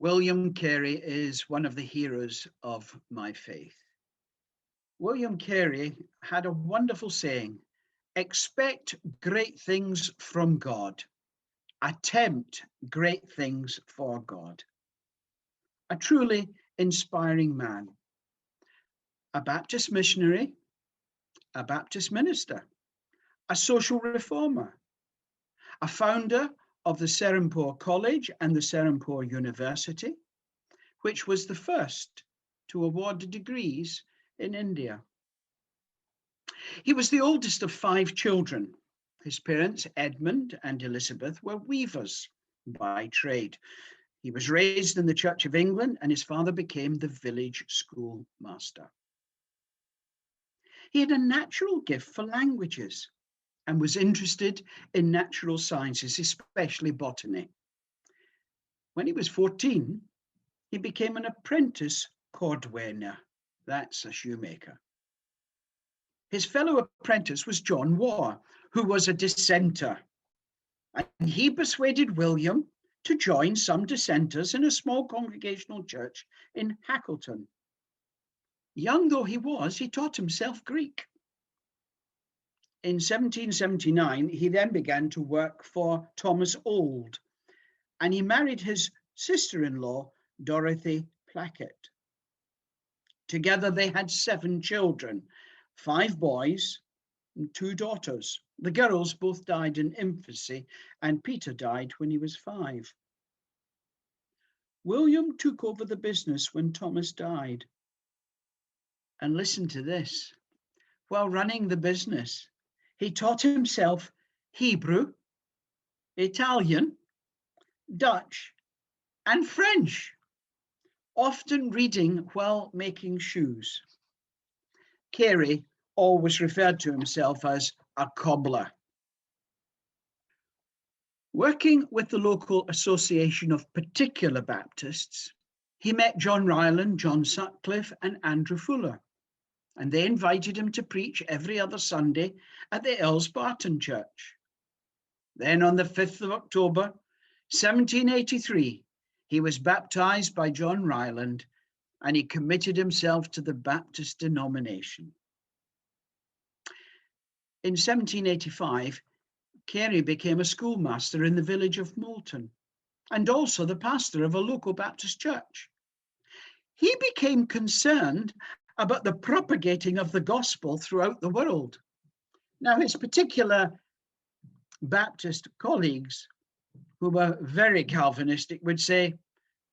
William Carey is one of the heroes of my faith. William Carey had a wonderful saying: expect great things from God, attempt great things for God. A truly inspiring man, a Baptist missionary, a Baptist minister, a social reformer, a founder of the Serampore College and the Serampore University, which was the first to award degrees in India. He was the oldest of 5 children. His parents, Edmund and Elizabeth, were weavers by trade. He was raised in the Church of England, and his father became the village schoolmaster. He had a natural gift for languages and was interested in natural sciences, especially botany. When he was 14, he became an apprentice cordwainer. That's a shoemaker. His fellow apprentice was John Waugh, who was a dissenter, and he persuaded William to join some dissenters in a small congregational church in Hackleton. Young though he was, he taught himself Greek. In 1779, he then began to work for Thomas Auld, and he married his sister-in-law, Dorothy Plackett. Together they had 7 children, 5 boys and 2 daughters. The girls both died in infancy, and Peter died when he was 5. William took over the business when Thomas died. And listen to this. While running the business, he taught himself Hebrew, Italian, Dutch, and French, often reading while making shoes. Carey always referred to himself as a cobbler. Working with the local Association of Particular Baptists, he met John Ryland, John Sutcliffe, and Andrew Fuller, and they invited him to preach every other Sunday at the Earls Barton Church. Then on the 5th of October, 1783, he was baptized by John Ryland, and he committed himself to the Baptist denomination. In 1785, Carey became a schoolmaster in the village of Moulton and also the pastor of a local Baptist church. He became concerned about the propagating of the gospel throughout the world. Now, his particular Baptist colleagues, who were very Calvinistic, would say,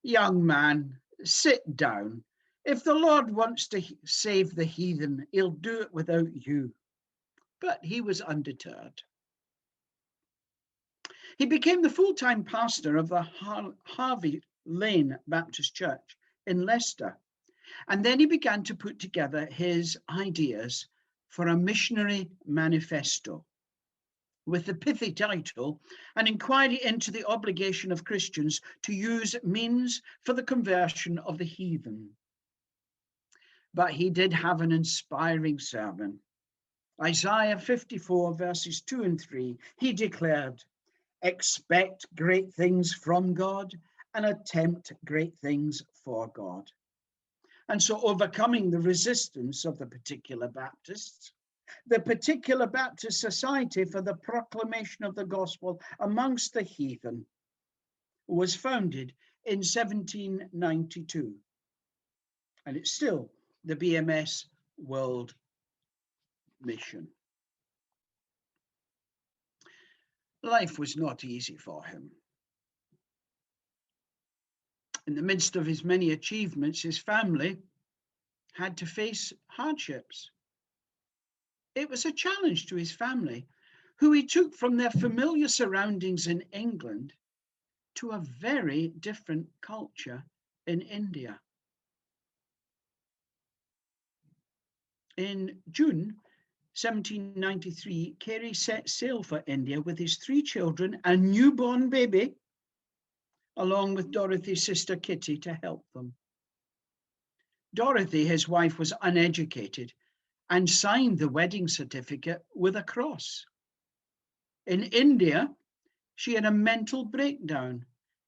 "Young man, sit down. If the Lord wants to save the heathen, he'll do it without you." But he was undeterred. He became the full-time pastor of the Harvey Lane Baptist Church in Leicester, and then he began to put together his ideas for a missionary manifesto with the pithy title, An Inquiry into the Obligation of Christians to Use Means for the Conversion of the Heathen. But he did have an inspiring sermon. Isaiah 54 verses 2 and 3, he declared, "Expect great things from God and attempt great things for God." And so, overcoming the resistance of the Particular Baptists, the Particular Baptist Society for the Proclamation of the Gospel amongst the Heathen was founded in 1792. And it's still the BMS World Mission. Life was not easy for him. In the midst of his many achievements, his family had to face hardships. It was a challenge to his family, who he took from their familiar surroundings in England to a very different culture in India. In June 1793, Carey set sail for India with his 3 children and newborn baby, along with Dorothy's sister Kitty to help them. Dorothy, his wife, was uneducated and signed the wedding certificate with a cross. In India, she had a mental breakdown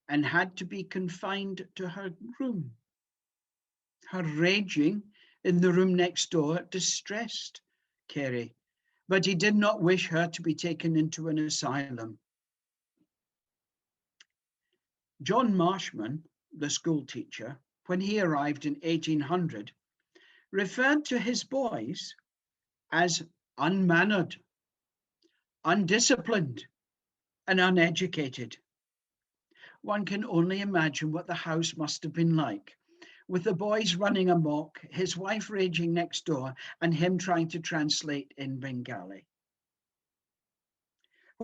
and had to be confined to her room. Her raging in the room next door distressed Carey, but he did not wish her to be taken into an asylum. John Marshman, the school teacher, when he arrived in 1800, referred to his boys as unmannered, undisciplined, and uneducated. One can only imagine what the house must have been like, with the boys running amok, his wife raging next door, and him trying to translate in Bengali.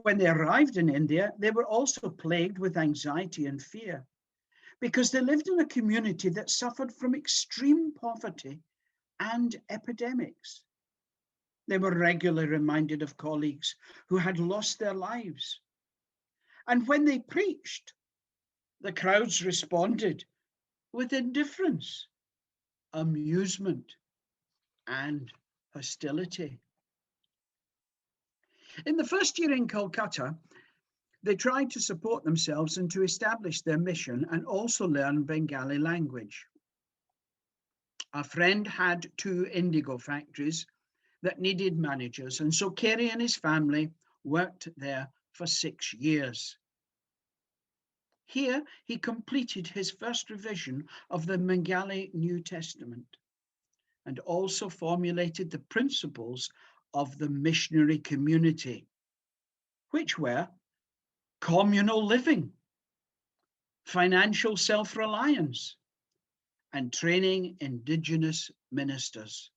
When they arrived in India, they were also plagued with anxiety and fear because they lived in a community that suffered from extreme poverty and epidemics. They were regularly reminded of colleagues who had lost their lives. And when they preached, the crowds responded with indifference, amusement, and hostility. In the first year in Kolkata, they tried to support themselves and to establish their mission and also learn Bengali language. A friend had 2 indigo factories that needed managers, and so Carey and his family worked there for 6 years. Here, he completed his first revision of the Bengali New Testament and also formulated the principles of the missionary community, which were communal living, financial self-reliance, and training indigenous ministers.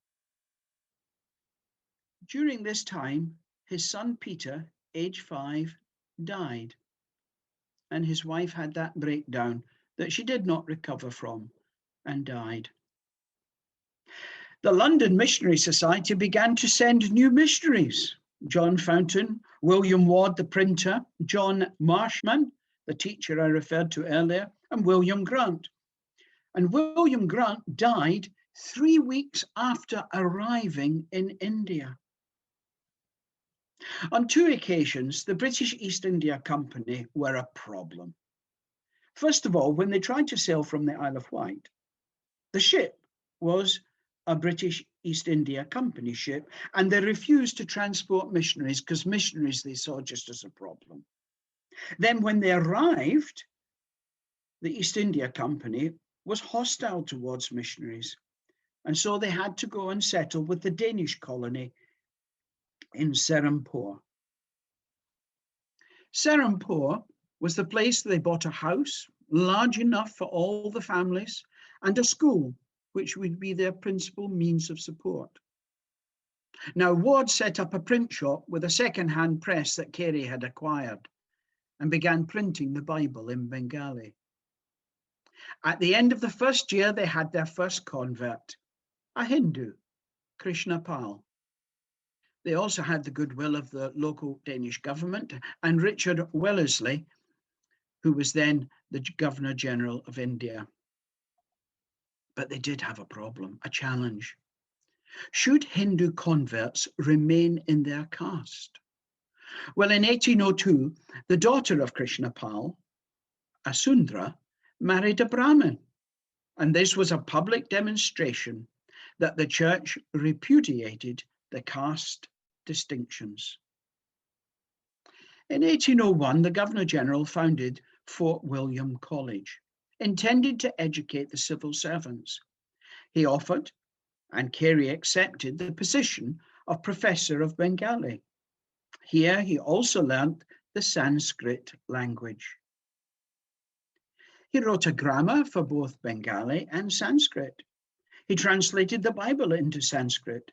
During this time, his son Peter, age 5, died, and his wife had that breakdown that she did not recover from and died. The London Missionary Society began to send new missionaries. John Fountain, William Ward, the printer, John Marshman, the teacher I referred to earlier, and William Grant. And William Grant died 3 weeks after arriving in India. On 2 occasions, the British East India Company were a problem. First of all, when they tried to sail from the Isle of Wight, the ship was a British East India Company ship, and they refused to transport missionaries because missionaries they saw just as a problem. Then when they arrived, the East India Company was hostile towards missionaries, and so they had to go and settle with the Danish colony in Serampore. Serampore was the place they bought a house large enough for all the families and a school, which would be their principal means of support. Now, Ward set up a print shop with a second-hand press that Carey had acquired and began printing the Bible in Bengali. At the end of the first year, they had their first convert, a Hindu, Krishna Pal. They also had the goodwill of the local Danish government and Richard Wellesley, who was then the Governor General of India. But they did have a problem, a challenge. Should Hindu converts remain in their caste? Well, in 1802, the daughter of Krishna Pal, Asundra, married a Brahmin, and this was a public demonstration that the church repudiated the caste distinctions. In 1801, the Governor General founded Fort William College, intended to educate the civil servants. He offered, and Carey accepted, the position of Professor of Bengali. Here he also learnt the Sanskrit language. He wrote a grammar for both Bengali and Sanskrit. He translated the Bible into Sanskrit,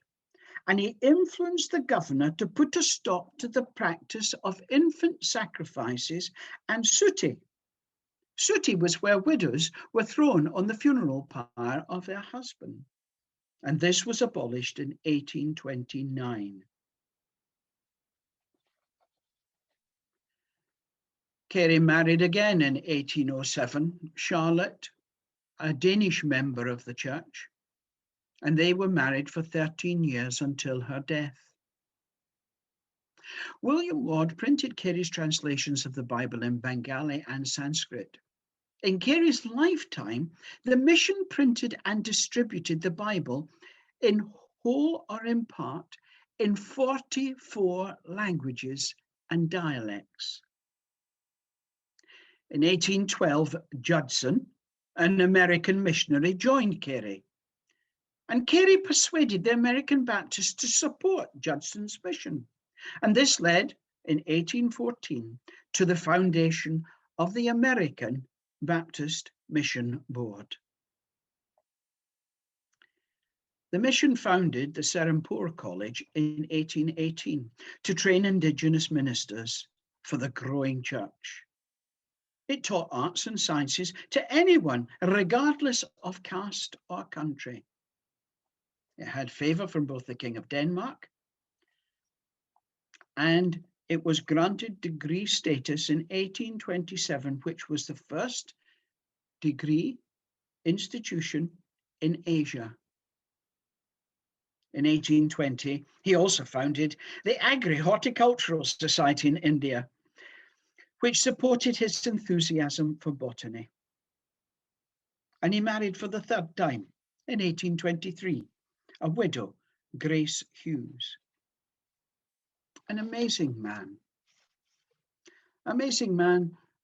and he influenced the governor to put a stop to the practice of infant sacrifices and suti. Suti was where widows were thrown on the funeral pyre of their husband, and this was abolished in 1829. Carey married again in 1807, Charlotte, a Danish member of the church, and they were married for 13 years until her death. William Ward printed Carey's translations of the Bible in Bengali and Sanskrit, In Carey's lifetime, the mission printed and distributed the Bible in whole or in part in 44 languages and dialects. In 1812, Judson, an American missionary, joined Carey. And Carey persuaded the American Baptists to support Judson's mission. And this led, in 1814, to the foundation of the American Baptist Mission Board. The mission founded the Serampore College in 1818 to train Indigenous ministers for the growing church. It taught arts and sciences to anyone, regardless of caste or country. It had favour from both the King of Denmark, and it was granted degree status in 1827, which was the first degree institution in Asia. In 1820, he also founded the Agri-Horticultural Society in India, which supported his enthusiasm for botany. And he married for the third time in 1823, a widow, Grace Hughes. An amazing man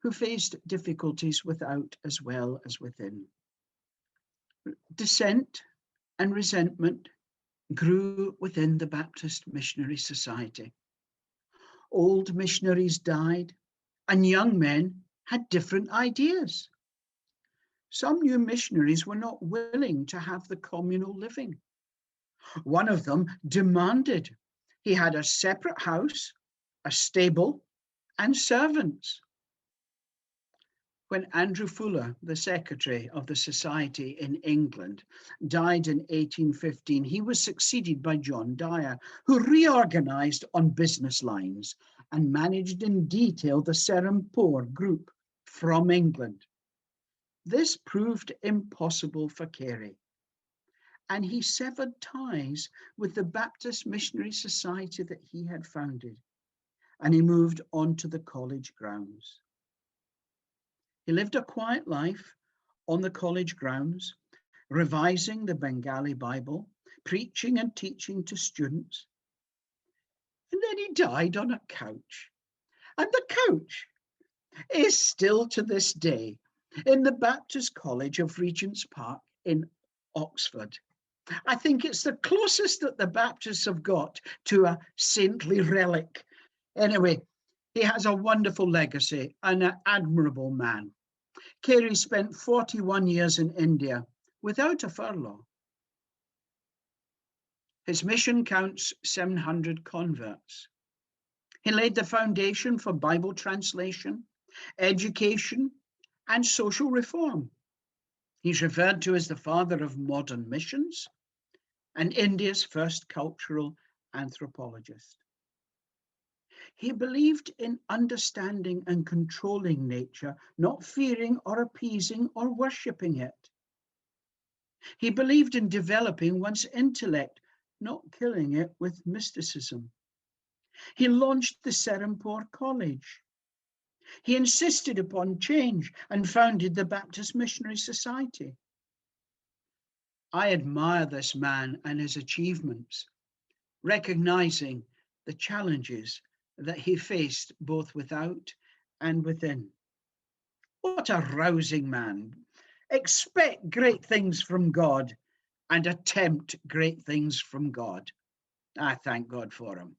who faced difficulties without as well as within. Dissent and resentment grew within the Baptist Missionary Society. Old missionaries died, and young men had different ideas. Some new missionaries were not willing to have the communal living. One of them demanded he had a separate house, a stable, and servants. When Andrew Fuller, the secretary of the society in England, died in 1815, he was succeeded by John Dyer, who reorganized on business lines and managed in detail the Serampore group from England. This proved impossible for Carey, and he severed ties with the Baptist Missionary Society that he had founded, and he moved on to the college grounds. He lived a quiet life on the college grounds, revising the Bengali Bible, preaching and teaching to students. And then he died on a couch. And the couch is still to this day in the Baptist College of Regent's Park in Oxford. I think it's the closest that the Baptists have got to a saintly relic. Anyway, he has a wonderful legacy and an admirable man. Carey spent 41 years in India without a furlough. His mission counts 700 converts. He laid the foundation for Bible translation, education, and social reform. He's referred to as the father of modern missions and India's first cultural anthropologist. He believed in understanding and controlling nature, not fearing or appeasing or worshipping it. He believed in developing one's intellect, not killing it with mysticism. He launched the Serampore College. He insisted upon change and founded the Baptist Missionary Society. I admire this man and his achievements, recognizing the challenges that he faced both without and within. What a rousing man. Expect great things from God and attempt great things from God. I thank God for him.